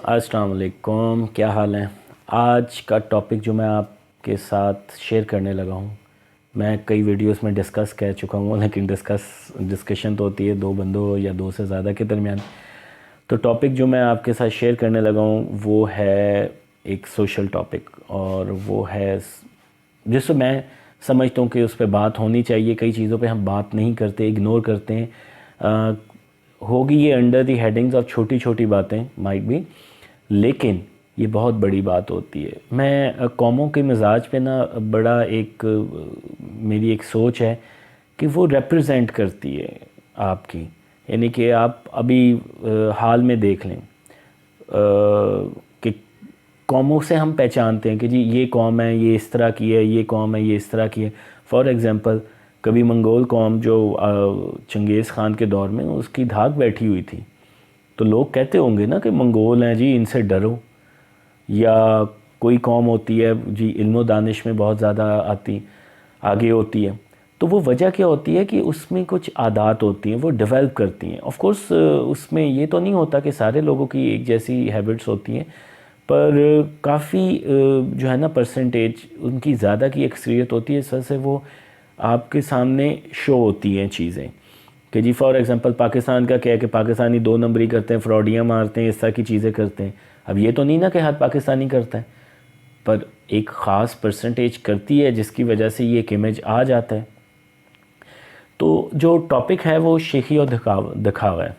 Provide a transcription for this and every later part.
السلام علیکم، کیا حال ہیں؟ آج کا ٹاپک جو میں آپ کے ساتھ شیئر کرنے لگا ہوں، میں کئی ویڈیوز میں ڈسکس کہہ چکا ہوں، لیکن ڈسکشن تو ہوتی ہے دو بندوں یا دو سے زیادہ کے درمیان. تو ٹاپک جو میں آپ کے ساتھ شیئر کرنے لگا ہوں وہ ہے ایک سوشل ٹاپک، اور وہ ہے جس سے میں سمجھتا ہوں کہ اس پہ بات ہونی چاہیے. کئی چیزوں پہ ہم بات نہیں کرتے، اگنور کرتے ہیں. ہوگی یہ انڈر دی ہیڈنگز اور چھوٹی چھوٹی باتیں مائٹ بھی، لیکن یہ بہت بڑی بات ہوتی ہے. میں قوموں کے مزاج پہ بڑا میری ایک سوچ ہے کہ وہ ریپرزینٹ کرتی ہے آپ کی. یعنی کہ آپ ابھی حال میں دیکھ لیں کہ قوموں سے ہم پہچانتے ہیں کہ جی یہ قوم ہے، یہ اس طرح کی ہے، یہ قوم ہے، یہ اس طرح کی ہے. فار ایگزامپل کبھی منگول قوم جو چنگیز خان کے دور میں اس کی دھاک بیٹھی ہوئی تھی، تو لوگ کہتے ہوں گے نا کہ منگول ہیں جی ان سے ڈرو. یا کوئی قوم ہوتی ہے جی علم و دانش میں بہت زیادہ آگے ہوتی ہے، تو وہ وجہ کیا ہوتی ہے کہ اس میں کچھ عادات ہوتی ہیں وہ ڈیولپ کرتی ہیں. آف کورس اس میں یہ تو نہیں ہوتا کہ سارے لوگوں کی ایک جیسی ہیبٹس ہوتی ہیں، پر کافی جو ہے نا پرسنٹیج ان کی زیادہ کی اکثریت ہوتی ہے، اس وجہ سے وہ آپ کے سامنے شو ہوتی ہیں چیزیں. کہ جی فار ایگزامپل پاکستان کا کیا ہے کہ پاکستانی دو نمبری کرتے ہیں، فراڈیاں مارتے ہیں، اس طرح کی چیزیں کرتے ہیں. اب یہ تو نہیں نا کہ ہر پاکستانی کرتا ہے، پر ایک خاص پرسنٹیج کرتی ہے جس کی وجہ سے یہ ایک امیج آ جاتا ہے. تو جو ٹاپک ہے وہ شیخی اور دکھاوا ہے.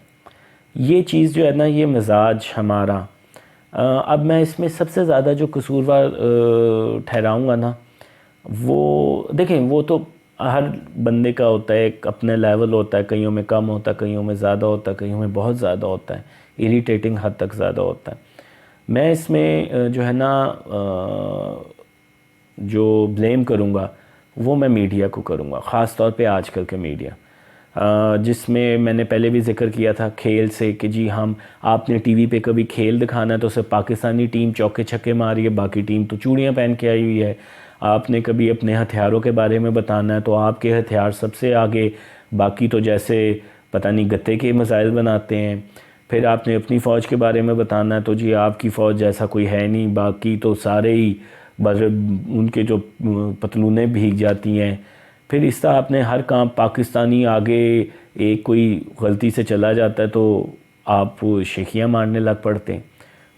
یہ چیز جو ہے نا، یہ مزاج ہمارا، اب میں اس میں سب سے زیادہ جو قصوروار ٹھہراؤں گا نا، وہ دیکھیں وہ تو ہر بندے کا ہوتا ہے، ایک اپنے لیول ہوتا ہے، کئیوں میں کم ہوتا ہے، کئیوں میں زیادہ ہوتا ہے، کئیوں میں بہت زیادہ ہوتا ہے، اریٹیٹنگ حد تک زیادہ ہوتا ہے. میں اس میں جو ہے نا جو بلیم کروں گا وہ میں میڈیا کو کروں گا، خاص طور پہ آج کل کے میڈیا، جس میں نے پہلے بھی ذکر کیا تھا کھیل سے کہ جی آپ نے ٹی وی پہ کبھی کھیل دکھانا ہے تو صرف پاکستانی ٹیم چوکے چھکے ماری ہے، باقی ٹیم تو چوڑیاں پہن کے آئی ہوئی ہے. آپ نے کبھی اپنے ہتھیاروں کے بارے میں بتانا ہے تو آپ کے ہتھیار سب سے آگے، باقی تو جیسے پتہ نہیں گتے کے مسائل بناتے ہیں. پھر آپ نے اپنی فوج کے بارے میں بتانا ہے تو جی آپ کی فوج جیسا کوئی ہے نہیں، باقی تو سارے ہی ان کے جو پتلونیں بھیگ جاتی ہیں. پھر اس طرح آپ نے ہر کام پاکستانی آگے ایک کوئی غلطی سے چلا جاتا ہے تو آپ شیخیاں مارنے لگ پڑتے ہیں.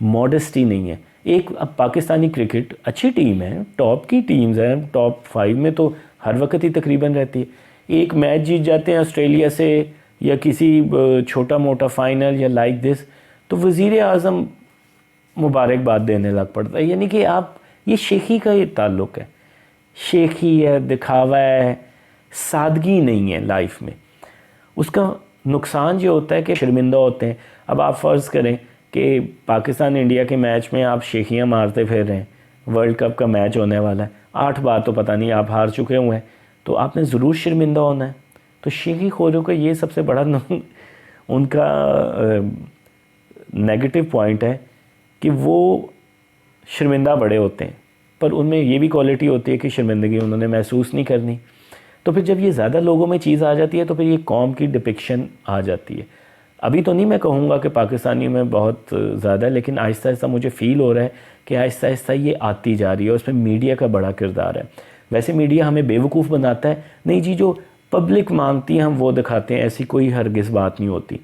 ماڈسٹی نہیں ہے. ایک اب پاکستانی کرکٹ اچھی ٹیم ہے، ٹاپ کی ٹیمز ہیں، ٹاپ 5 میں تو ہر وقت ہی تقریباً رہتی ہے. ایک میچ جیت جاتے ہیں آسٹریلیا سے یا کسی چھوٹا موٹا فائنل یا لائک دس، تو وزیر اعظم مبارکباد دینے لگ پڑتا ہے. یعنی کہ آپ یہ شیخی کا یہ تعلق ہے، شیخی ہے، دکھاوا ہے، سادگی نہیں ہے لائف میں. اس کا نقصان یہ ہوتا ہے کہ شرمندہ ہوتے ہیں. اب آپ فرض کریں کہ پاکستان انڈیا کے میچ میں آپ شیخیاں مارتے پھر رہے ہیں، ورلڈ کپ کا میچ ہونے والا ہے، 8 بار تو پتہ نہیں آپ ہار چکے ہوئے ہیں، تو آپ نے ضرور شرمندہ ہونا ہے. تو شیخی خوروں کا یہ سب سے بڑا ان کا نیگیٹو پوائنٹ ہے کہ وہ شرمندہ بڑے ہوتے ہیں، پر ان میں یہ بھی کوالٹی ہوتی ہے کہ شرمندگی انہوں نے محسوس نہیں کرنی. تو پھر جب یہ زیادہ لوگوں میں چیز آ جاتی ہے تو پھر یہ قوم کی ڈپکشن آ جاتی ہے. ابھی تو نہیں میں کہوں گا کہ پاکستانی میں بہت زیادہ ہے، لیکن آہستہ آہستہ مجھے فیل ہو رہا ہے کہ آہستہ آہستہ یہ آتی جا رہی ہے، اور اس میں میڈیا کا بڑا کردار ہے. ویسے میڈیا ہمیں بیوقوف بناتا ہے، نہیں جی جو پبلک مانگتی ہے ہم وہ دکھاتے ہیں، ایسی کوئی ہرگز بات نہیں ہوتی.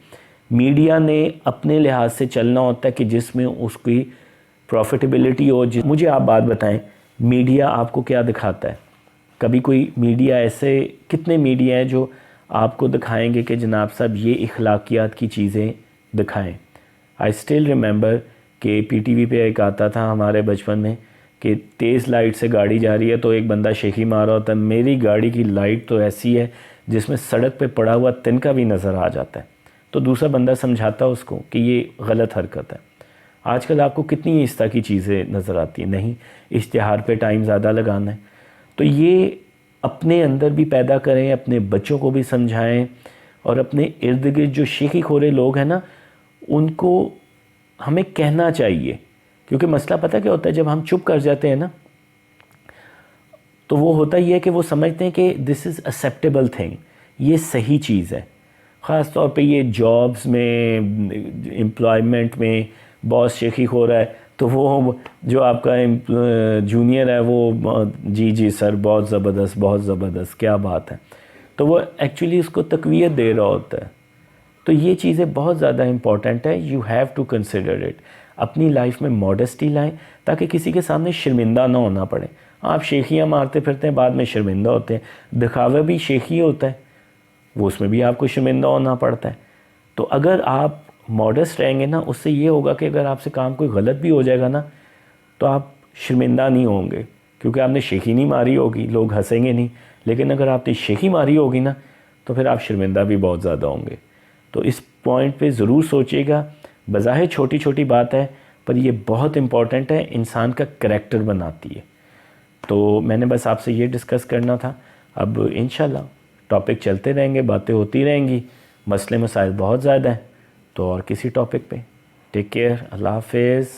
میڈیا نے اپنے لحاظ سے چلنا ہوتا ہے کہ جس میں اس کی پروفیٹیبلٹی ہو. مجھے آپ بات بتائیں، میڈیا آپ کو کیا دکھاتا ہے؟ کبھی کوئی میڈیا ایسے کتنے میڈیا ہیں جو آپ کو دکھائیں گے کہ جناب صاحب یہ اخلاقیات کی چیزیں دکھائیں؟ آئی اسٹل ریممبر کہ پی ٹی وی پہ ایک آتا تھا ہمارے بچپن میں کہ تیز لائٹ سے گاڑی جا رہی ہے تو ایک بندہ شیخی مارا ہوتا ہے، میری گاڑی کی لائٹ تو ایسی ہے جس میں سڑک پہ پڑا ہوا تنکا بھی نظر آ جاتا ہے. تو دوسرا بندہ سمجھاتا اس کو کہ یہ غلط حرکت ہے. آج کل آپ کو کتنی اس طرح کی چیزیں نظر آتی ہیں؟ نہیں، اشتہار پہ ٹائم زیادہ لگانا ہے. تو یہ اپنے اندر بھی پیدا کریں، اپنے بچوں کو بھی سمجھائیں، اور اپنے ارد گرد جو شیخی خورے لوگ ہیں نا ان کو ہمیں کہنا چاہیے. کیونکہ مسئلہ پتہ کیا ہوتا ہے، جب ہم چپ کر جاتے ہیں نا تو وہ ہوتا ہی ہے کہ وہ سمجھتے ہیں کہ دس از ایکسیپٹیبل تھنگ، یہ صحیح چیز ہے. خاص طور پہ یہ جابز میں، امپلائمنٹ میں، باس شیخی ہو رہا ہے تو وہ جو آپ کا جونیئر ہے وہ جی جی سر بہت زبردست کیا بات ہے، تو وہ ایکچولی اس کو تقویت دے رہا ہوتا ہے. تو یہ چیزیں بہت زیادہ امپورٹنٹ ہے. You have to consider it. اپنی لائف میں ماڈسٹی لائیں تاکہ کسی کے سامنے شرمندہ نہ ہونا پڑے. آپ شیخیاں مارتے پھرتے ہیں بعد میں شرمندہ ہوتے ہیں. دکھاوا بھی شیخی ہوتا ہے، وہ اس میں بھی آپ کو شرمندہ ہونا پڑتا ہے. تو اگر آپ ماڈسٹ رہیں گے نا، اس سے یہ ہوگا کہ اگر آپ سے کام کوئی غلط بھی ہو جائے گا نا تو آپ شرمندہ نہیں ہوں گے، کیونکہ آپ نے شیخی نہیں ماری ہوگی، لوگ ہنسیں گے نہیں. لیکن اگر آپ نے شیخی ماری ہوگی نا تو پھر آپ شرمندہ بھی بہت زیادہ ہوں گے. تو اس پوائنٹ پہ ضرور سوچیے گا. بظاہر چھوٹی چھوٹی بات ہے پر یہ بہت امپورٹنٹ ہے، انسان کا کریکٹر بناتی ہے. تو میں نے بس آپ سے یہ ڈسکس کرنا تھا. اب انشاءاللہ ٹاپک چلتے رہیں گے، باتیں ہوتی رہیں گی. مسئلے مسائل بہت زیادہ ہیں تو اور کسی ٹاپک پہ. Take care. اللہ حافظ.